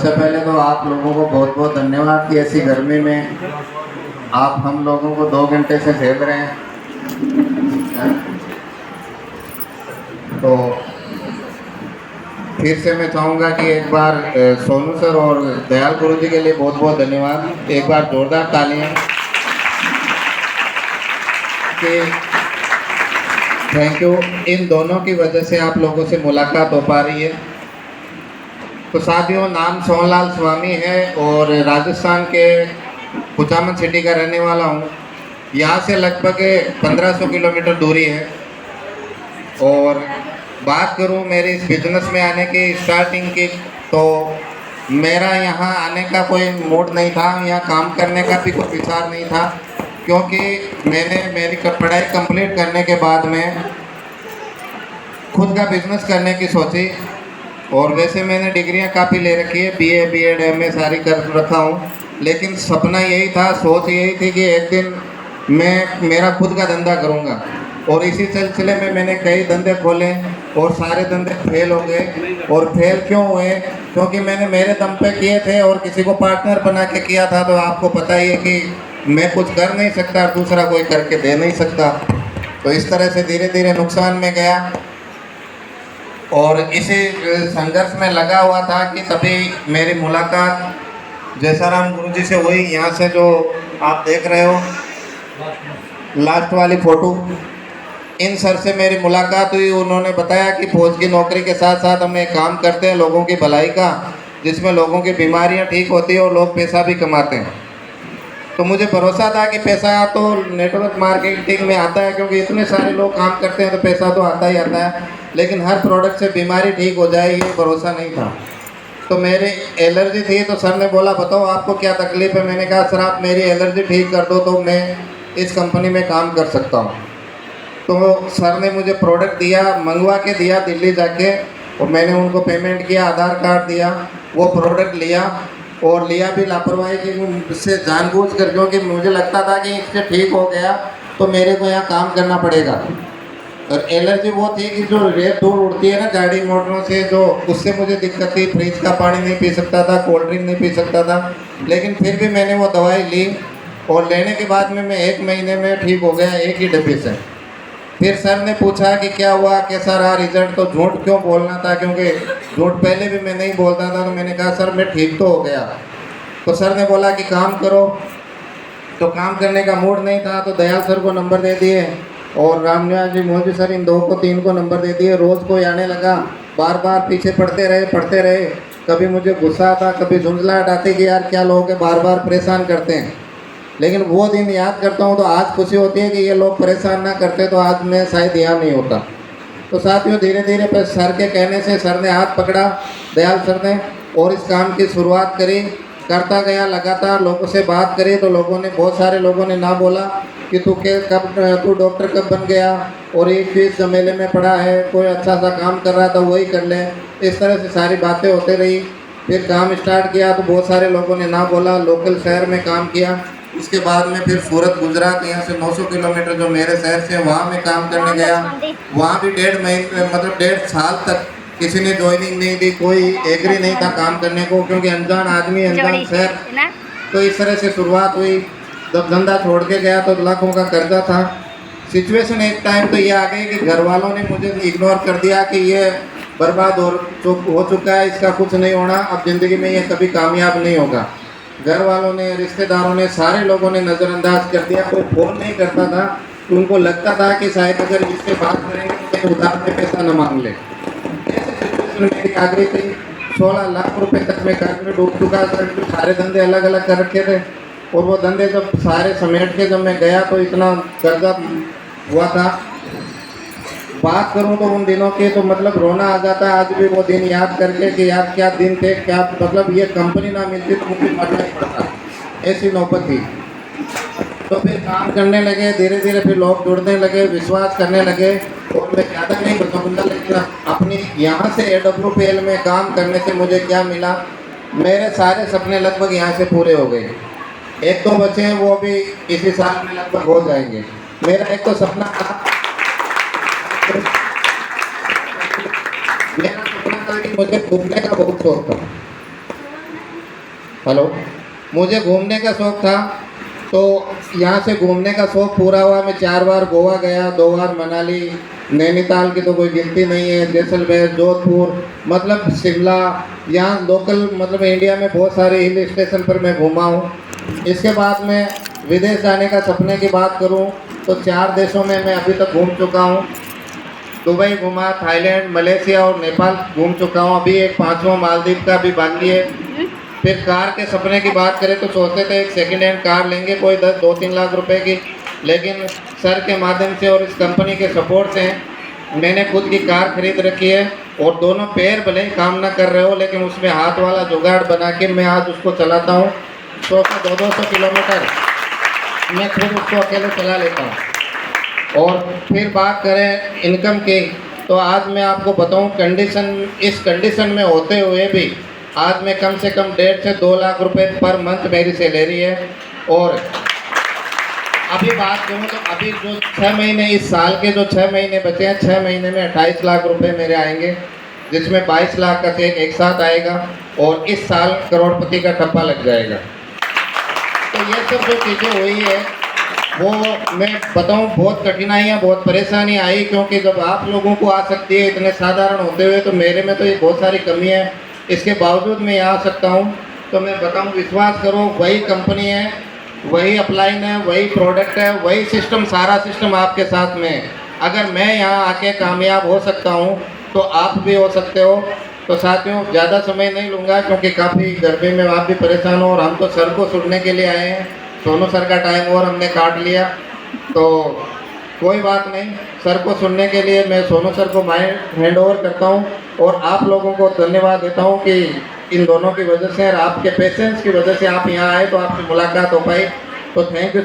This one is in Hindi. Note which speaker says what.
Speaker 1: सबसे पहले तो आप लोगों को बहुत बहुत धन्यवाद कि ऐसी गर्मी में आप हम लोगों को 2 घंटे से झेल रहे हैं। तो फिर से मैं चाहूँगा कि एक बार सोनू सर और दयाल गुरु जी के लिए बहुत बहुत धन्यवाद। एक बार जोरदार तालियां कि थैंक यू, इन दोनों की वजह से आप लोगों से मुलाकात हो पा रही है। तो साथियों, नाम सोहनलाल स्वामी है और राजस्थान के कुचामन सिटी का रहने वाला हूँ। यहाँ से लगभग 1500 किलोमीटर दूरी है। और बात करूँ मेरे इस बिज़नेस में आने की स्टार्टिंग की, तो मेरा यहाँ आने का कोई मूड नहीं था, यहाँ काम करने का भी कोई विचार नहीं था, क्योंकि मैंने मेरी पढ़ाई कंप्लीट करने के बाद में खुद का बिज़नेस करने की सोची। और वैसे मैंने डिग्रियां काफ़ी ले रखी है, बीए, बीएड, एमए सारी कर रखा हूँ, लेकिन सपना यही था, सोच यही थी कि एक दिन मैं मेरा खुद का धंधा करूँगा। और इसी सिलसिले में मैंने कई धंधे खोले और सारे धंधे फेल हो गए। और फेल क्यों हुए? क्योंकि मैंने मेरे दम पे किए थे और किसी को पार्टनर बना के किया था। तो आपको पता ही है कि मैं कुछ कर नहीं सकता, दूसरा कोई करके दे नहीं सकता। तो इस तरह से धीरे धीरे नुकसान में गया और इसी संघर्ष में लगा हुआ था कि तभी मेरी मुलाकात जैसाराम गुरु जी से हुई। यहाँ से जो आप देख रहे हो लास्ट वाली फ़ोटो, इन सर से मेरी मुलाकात हुई। उन्होंने बताया कि फौज की नौकरी के साथ साथ हम एक काम करते हैं लोगों की भलाई का, जिसमें लोगों की बीमारियां ठीक होती है और लोग पैसा भी कमाते हैं। तो मुझे भरोसा था कि पैसा तो नेटवर्क मार्केटिंग में आता है, क्योंकि इतने सारे लोग काम करते हैं तो पैसा तो आता ही आता है, लेकिन हर प्रोडक्ट से बीमारी ठीक हो जाए ये भरोसा नहीं था। तो मेरी एलर्जी थी, तो सर ने बोला बताओ आपको क्या तकलीफ़ है। मैंने कहा सर आप मेरी एलर्जी ठीक कर दो तो मैं इस कंपनी में काम कर सकता हूँ। तो सर ने मुझे प्रोडक्ट दिया, मंगवा के दिया दिल्ली जाके, और मैंने उनको पेमेंट किया, आधार कार्ड दिया, वो प्रोडक्ट लिया। और लिया भी लापरवाही की उससे जानबूझ कर, क्योंकि मुझे लगता था कि इससे ठीक हो गया तो मेरे को यहाँ काम करना पड़ेगा। और एलर्जी वो थी कि जो रेत धूल उड़ती है ना गाड़ी मोटरों से, जो उससे मुझे दिक्कत थी। फ्रिज का पानी नहीं पी सकता था, कोल्ड ड्रिंक नहीं पी सकता था, लेकिन फिर भी मैंने वो दवाई ली। और लेने के बाद में मैं 1 महीने में ठीक हो गया, एक ही डब्बे से। फिर सर ने पूछा कि क्या हुआ, कैसा रहा रिजल्ट। तो झूठ क्यों बोलना था, क्योंकि झूठ पहले भी मैं नहीं बोलता था। तो मैंने कहा सर मैं ठीक तो हो गया। तो सर ने बोला कि काम करो। तो काम करने का मूड नहीं था, तो दयाल सर को नंबर दे दिए और रामनिवास जी, मोदी सर, इन 2 को 3 को नंबर दे दिए। रोज़ कोई आने लगा, बार बार पीछे पढ़ते रहे। कभी मुझे गुस्सा आता, कभी झुंझलाहट आती कि यार क्या लोग बार बार परेशान करते हैं। लेकिन वो दिन याद करता हूँ तो आज खुशी होती है कि ये लोग परेशान ना करते तो आज मैं शायद यहाँ नहीं होता। तो साथियों, धीरे धीरे पर सर के कहने से सर ने हाथ पकड़ा, दयाल सर ने, और इस काम की शुरुआत करी। करता गया, लगातार लोगों से बात करी। तो लोगों ने, बहुत सारे लोगों ने ना बोला कि तू डॉक्टर कब बन गया, और एक चीज़ जमेले में पड़ा है, कोई अच्छा सा काम कर रहा था वही कर ले। इस तरह से सारी बातें होते रही। फिर काम स्टार्ट किया तो बहुत सारे लोगों ने ना बोला, लोकल शहर में काम किया। उसके बाद में फिर सूरत, गुजरात, यहाँ से 900 किलोमीटर जो मेरे शहर से, वहाँ मैं काम करने गया। वहाँ भी 1.5 महीने, मतलब 1.5 साल तक किसी ने ज्वाइनिंग नहीं दी, कोई एग्री नहीं था काम करने को, क्योंकि अनजान आदमी, अनजान शहर। तो इस तरह से शुरुआत हुई। जब धंधा छोड़ के गया तो लाखों का कर्जा था। सिचुएशन एक टाइम तो ये आ गई कि घर वालों ने मुझे इग्नोर कर दिया कि ये बर्बाद हो चुका है, इसका कुछ नहीं होना, अब ज़िंदगी में ये कभी कामयाब नहीं होगा। घर वालों ने, रिश्तेदारों ने, सारे लोगों ने नज़रअंदाज कर दिया। कोई फ़ोन नहीं करता था, तो उनको लगता था कि शायद अगर इससे बात करेंगे तो कहीं उधार में पैसा न मांग ले। ऐसी सिचुएशन मेरी आ गई थी। 16 लाख रुपए तक मैं कर्ज में डूब चुका था। सारे धंधे अलग अलग कर रखे थे, और वो धंधे जब सारे समेट के जब मैं गया तो इतना कर्जा हुआ था। बात करूं तो उन दिनों के तो मतलब रोना आ जाता है आज भी वो दिन याद करके कि यार क्या दिन थे, क्या मतलब ये कंपनी ना मिलती तो मुझे मरना ही पड़ता, ऐसी नौबत थी। तो फिर काम करने लगे, धीरे धीरे फिर लोग जुड़ने लगे, विश्वास करने लगे। और मैं ज़्यादा नहीं बताऊँगा, लेकिन अपनी यहाँ से AWPL में काम करने से मुझे क्या मिला, मेरे सारे सपने लगभग यहाँ से पूरे हो गए। 1-2 बचे हैं, वो भी इसी साल में लगभग हो जाएंगे। मेरा एक तो सपना था, मेरा सपना था कि मुझे घूमने का बहुत शौक था। हेलो, मुझे घूमने का शौक़ था, तो यहाँ से घूमने का शौक़ पूरा हुआ। मैं 4 बार गोवा गया, 2 बार मनाली, नैनीताल की तो कोई गिनती नहीं है, जैसलमेर, जोधपुर, मतलब शिमला, यहाँ लोकल मतलब इंडिया में बहुत सारे हिल स्टेशन पर मैं घूमा हूँ। इसके बाद मैं विदेश जाने का सपने की बात करूँ तो 4 देशों में मैं अभी तक घूम चुका हूँ। दुबई घूमा, थाईलैंड, मलेशिया और नेपाल घूम चुका हूँ। अभी एक 5वां मालदीव का भी बाकी है। फिर कार के सपने की बात करें तो सोचते थे एक सेकंड हैंड कार लेंगे, कोई 2-3 लाख रुपए की, लेकिन सर के माध्यम से और इस कंपनी के सपोर्ट से मैंने खुद की कार खरीद रखी है। और दोनों पैर भले ही काम ना कर रहे हो, लेकिन उसमें हाथ वाला जुगाड़ बना के मैं आज उसको चलाता हूँ। 100-200 किलोमीटर मैं खुद उसको अकेले चला लेता हूँ। और फिर बात करें इनकम की, तो आज मैं आपको बताऊँ इस कंडीशन में होते हुए भी आज मैं कम से कम 1.5 से 2 लाख रुपए पर मंथ मेरी सैलरी है। और अभी बात करूँ तो अभी जो 6 महीने, इस साल के जो 6 महीने बचे हैं, 6 महीने में 28 लाख रुपए मेरे आएंगे, जिसमें 22 लाख का चेक एक साथ आएगा और इस साल करोड़पति का ठप्पा लग जाएगा। तो ये सब जो चीज़ें हुई है वो मैं बताऊं, बहुत कठिनाइयाँ, बहुत परेशानी आई, क्योंकि जब आप लोगों को आ सकती है इतने साधारण होते हुए, तो मेरे में तो ये बहुत सारी कमी है। इसके बावजूद मैं यहाँ आ सकता हूँ। तो मैं बताऊँ, विश्वास करो, वही कंपनी है, वही अपलाइन है, वही प्रोडक्ट है, वही सिस्टम, सारा सिस्टम आपके साथ में है। अगर मैं यहाँ आके कामयाब हो सकता हूँ तो आप भी हो सकते हो। तो साथियों, ज़्यादा समय नहीं लूँगा क्योंकि काफ़ी गर्मी में आप भी परेशान हो और हम तो सर को सुनने के लिए आए हैं। सोनू सर का टाइम और हमने काट लिया, तो कोई बात नहीं, सर को सुनने के लिए मैं सोनू सर को माइक हैंड ओवर करता हूँ और आप लोगों को धन्यवाद देता हूँ कि इन दोनों की वजह से और आपके पेशेंस की वजह से आप यहाँ आए तो आपसे मुलाकात हो पाई। तो थैंक यू।